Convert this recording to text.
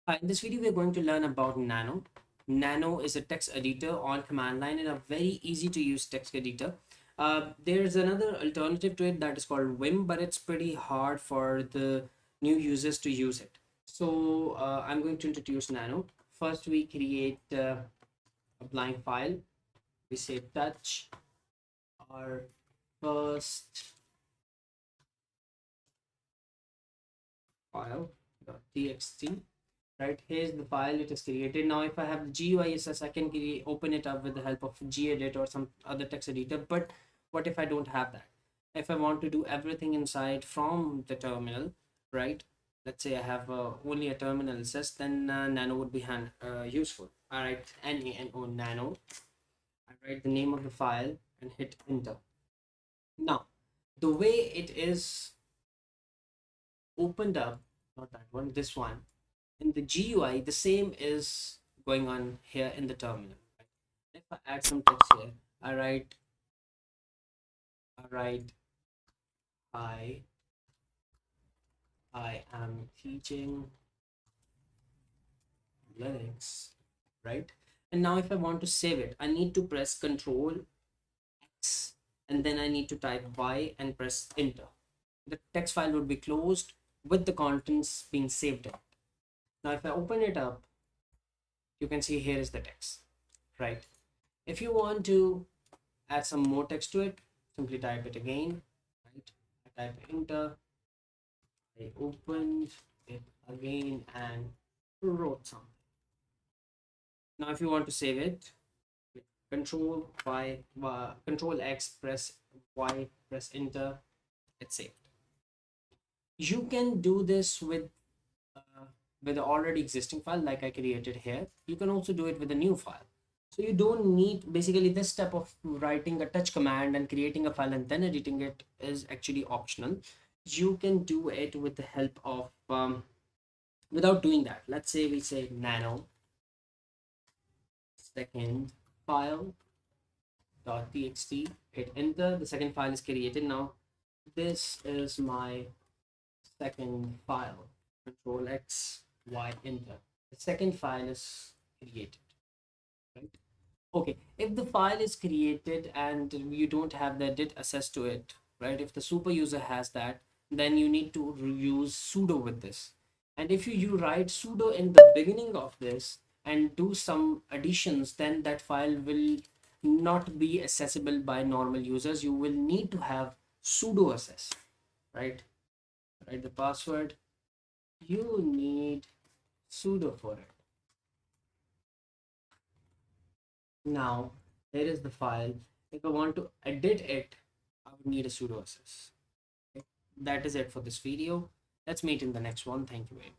In this video, we're going to learn about Nano. Nano is a text editor on command line and a very easy to use text editor. There's another alternative to it that is called Vim, but it's pretty hard for the new users to use it. So I'm going to introduce Nano. First, we create a blank file. We say touch our first file.txt. Right, here's the file it is created. Now if I have the GUI access, I can open it up with the help of gedit or some other text editor. But what if I don't have that? If I want to do everything inside from the terminal, right, let's say I have only a terminal access, then nano would be useful. All right, nano nano. I write the name of the file and hit enter. Now the way it is opened up, not that one, this one, in the GUI, the same is going on here in the terminal. Right? If I add some text here, I write, hi, I am teaching Linux, right? And now if I want to save it, I need to press Control X, and then I need to type Y and press enter. The text file would be closed with the contents being saved in it. Now if I open it up, you can see here is the text, right? If you want to add some more text to it, simply type it again, right? I type enter, I opened it again and wrote something. Now if you want to save it, control Y, control X, press Y, press enter, it's saved. You can do this with the already existing file like I created here. You can also do it with a new file. So you don't need, basically this step of writing a touch command and creating a file and then editing it is actually optional. You can do it with the help of without doing that. Let's say we say nano second file .txt, hit enter, the second file is created. Now this is my second file, control X, Y, enter. The second file is created, right? Okay, if the file is created and you don't have the edit access to it, right? If the super user has that, then you need to use sudo with this. And if you write sudo in the beginning of this and do some additions, then that file will not be accessible by normal users. You will need to have sudo access, right? Write the password. You need sudo for it. Now, here is the file. If I want to edit it, I would need a sudo access. Okay. That is it for this video. Let's meet in the next one. Thank you very much.